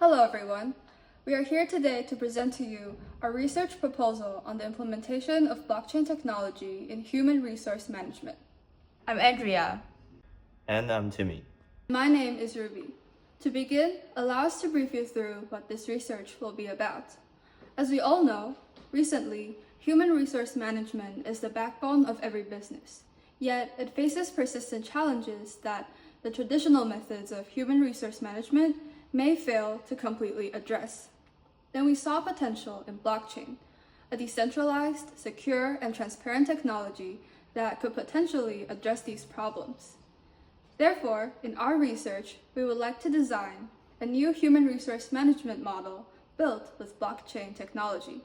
Hello everyone. We are here today to present to you our research proposal on the implementation of blockchain technology in human resource management. I'm Andrea. And I'm Timmy. My name is Ruby. To begin, allow us to brief you through what this research will be about. As we all know, recently, human resource management is the backbone of every business. Yet, it faces persistent challenges that the traditional methods of human resource management may fail to completely address. Then we saw potential in blockchain, a decentralized, secure, and transparent technology that could potentially address these problems. Therefore, in our research, we would like to design a new human resource management model built with blockchain technology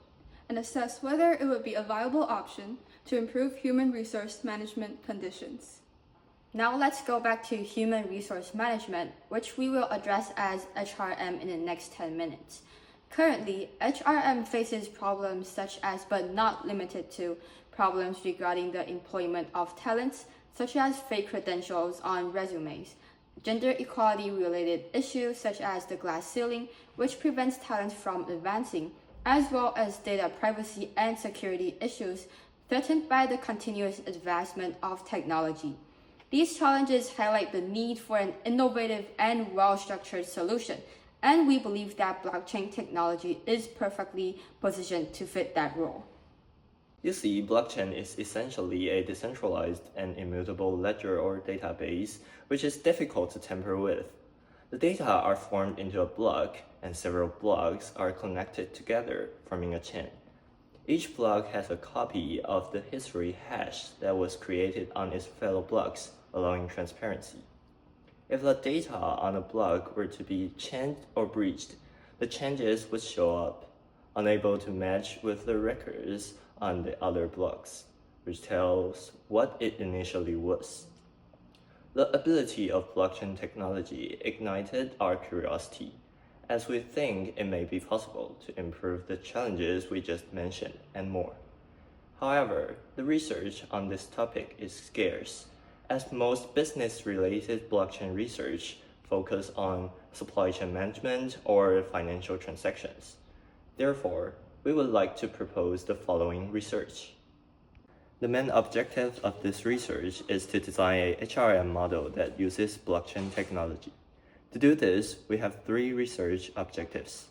and assess whether it would be a viable option to improve human resource management conditions. Now let's go back to human resource management, which we will address as HRM in the next 10 minutes. Currently, HRM faces problems such as, but not limited to, problems regarding the employment of talents, such as fake credentials on resumes, gender equality related issues such as the glass ceiling, which prevents talents from advancing, as well as data privacy and security issues threatened by the continuous advancement of technology. These challenges highlight the need for an innovative and well-structured solution, and we believe that blockchain technology is perfectly positioned to fit that role. You see, blockchain is essentially a decentralized and immutable ledger or database, which is difficult to tamper with. The data are formed into a block, and several blocks are connected together, forming a chain. Each block has a copy of the history hash that was created on its fellow blocks, allowing transparency. If the data on a block were to be changed or breached, the changes would show up, unable to match with the records on the other blocks, which tells what it initially was. The ability of blockchain technology ignited our curiosity, as we think it may be possible to improve the challenges we just mentioned and more. However, the research on this topic is scarce, as most business-related blockchain research focus on supply chain management or financial transactions. Therefore, we would like to propose the following research. The main objective of this research is to design a HRM model that uses blockchain technology. To do this, we have three research objectives.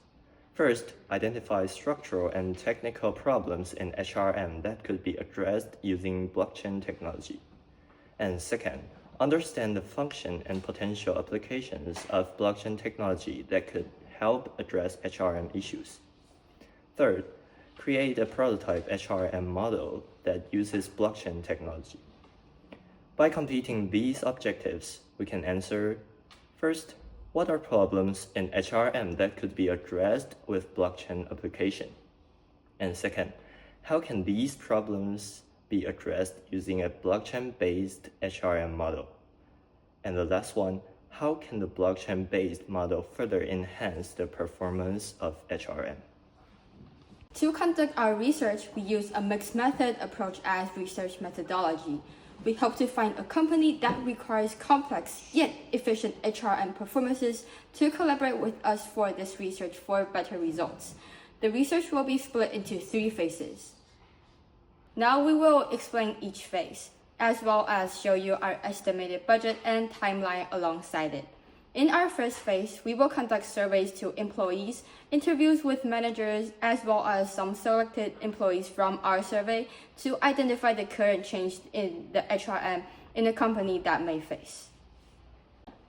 First, identify structural and technical problems in HRM that could be addressed using blockchain technology. And second, understand the function and potential applications of blockchain technology that could help address HRM issues. Third, create a prototype HRM model that uses blockchain technology. By completing these objectives, we can answer, first, what are problems in HRM that could be addressed with blockchain application? And second, how can these problems be addressed using a blockchain-based HRM model? And the last one, how can the blockchain-based model further enhance the performance of HRM? To conduct our research, we use a mixed method approach as research methodology. We hope to find a company that requires complex yet efficient HRM performances to collaborate with us for this research for better results. The research will be split into 3 phases. Now we will explain each phase, as well as show you our estimated budget and timeline alongside it. In our first phase, we will conduct surveys to employees, interviews with managers, as well as some selected employees from our survey to identify the current change in the HRM in a company that may face.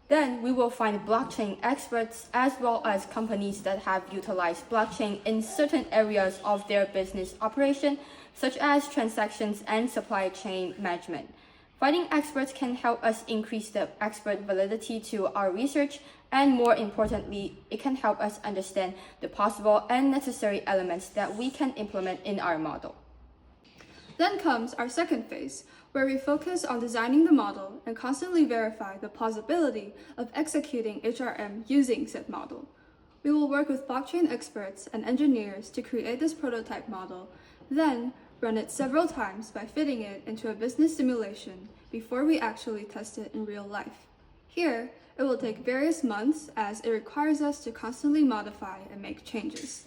Then we will find blockchain experts as well as companies that have utilized blockchain in certain areas of their business operation, such as transactions and supply chain management. Finding experts can help us increase the expert validity to our research, and more importantly, it can help us understand the possible and necessary elements that we can implement in our model. Then comes our second phase, where we focus on designing the model and constantly verify the plausibility of executing HRM using said model. We will work with blockchain experts and engineers to create this prototype model, then run it several times by fitting it into a business simulation before we actually test it in real life. Here, it will take various months as it requires us to constantly modify and make changes.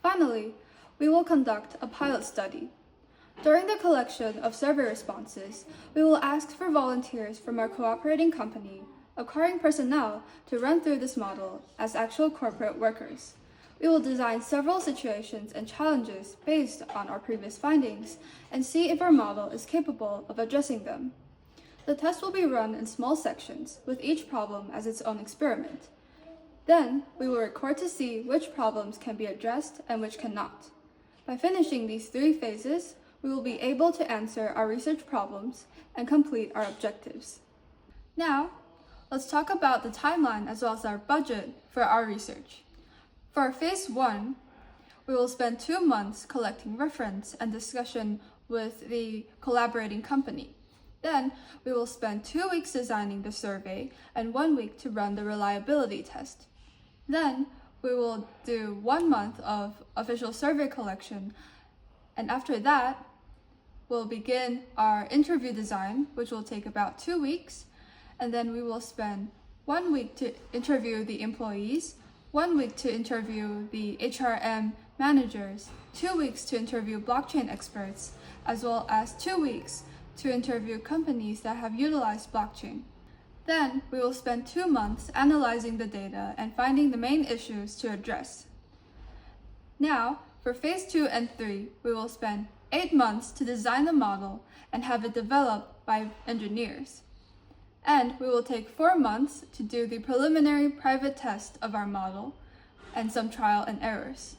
Finally, we will conduct a pilot study. During the collection of survey responses, we will ask for volunteers from our cooperating company, acquiring personnel to run through this model as actual corporate workers. We will design several situations and challenges based on our previous findings and see if our model is capable of addressing them. The test will be run in small sections, with each problem as its own experiment. Then, we will record to see which problems can be addressed and which cannot. By finishing these 3 phases, we will be able to answer our research problems and complete our objectives. Now, let's talk about the timeline as well as our budget for our research. For phase 1, we will spend 2 months collecting reference and discussion with the collaborating company. Then, we will spend 2 weeks designing the survey and 1 week to run the reliability test. Then, we will do 1 month of official survey collection, and after that, we'll begin our interview design, which will take about 2 weeks, and then we will spend 1 week to interview the employees, 1 week to interview the HRM managers, 2 weeks to interview blockchain experts, as well as 2 weeks to interview companies that have utilized blockchain. Then, we will spend 2 months analyzing the data and finding the main issues to address. Now, for phase 2 and 3, we will spend 8 months to design the model and have it developed by engineers. And we will take 4 months to do the preliminary private test of our model and some trial and errors.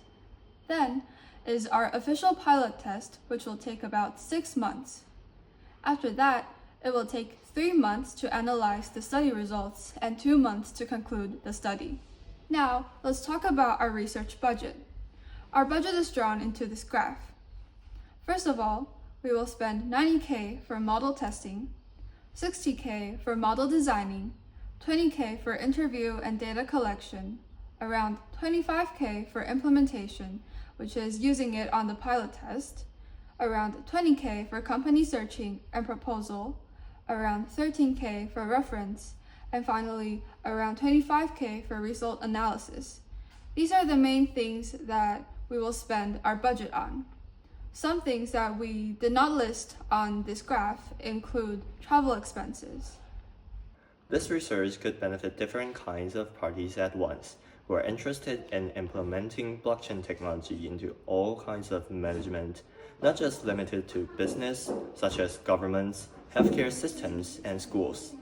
Then is our official pilot test, which will take about 6 months. After that, it will take 3 months to analyze the study results and 2 months to conclude the study. Now, let's talk about our research budget. Our budget is drawn into this graph. First of all, we will spend $90K for model testing, $60K for model designing, $20K for interview and data collection, around $25K for implementation, which is using it on the pilot test, around $20K for company searching and proposal, around $13K for reference, and finally around $25K for result analysis. These are the main things that we will spend our budget on. Some things that we did not list on this graph include travel expenses. This research could benefit different kinds of parties at once who are interested in implementing blockchain technology into all kinds of management, not just limited to business, such as governments, healthcare systems, and schools.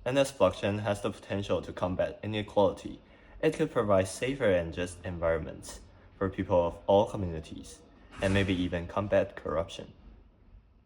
And as blockchain has the potential to combat inequality, it could provide safer and just environments for people of all communities, and maybe even combat corruption.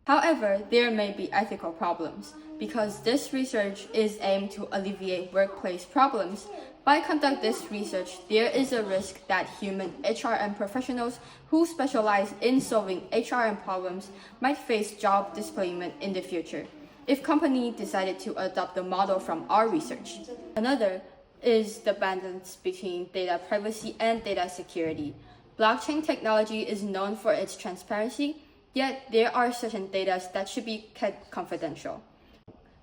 However, there may be ethical problems. Because this research is aimed to alleviate workplace problems, by conducting this research, there is a risk that human HRM professionals who specialize in solving HRM problems might face job displacement in the future if companies decided to adopt the model from our research. Another is the balance between data privacy and data security. Blockchain technology is known for its transparency, yet there are certain data that should be kept confidential.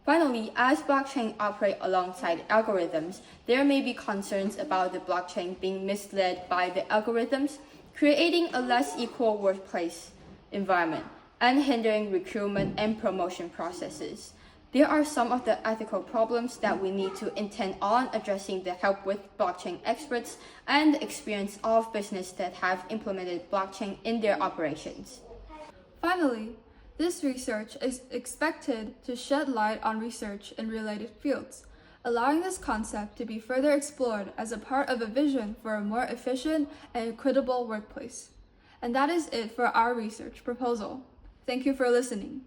Finally, as blockchain operate alongside algorithms, there may be concerns about the blockchain being misled by the algorithms, creating a less equal workplace environment and hindering recruitment and promotion processes. There are some of the ethical problems that we need to intend on addressing to help with blockchain experts and the experience of business that have implemented blockchain in their operations. Finally, this research is expected to shed light on research in related fields, allowing this concept to be further explored as a part of a vision for a more efficient and equitable workplace. And that is it for our research proposal. Thank you for listening.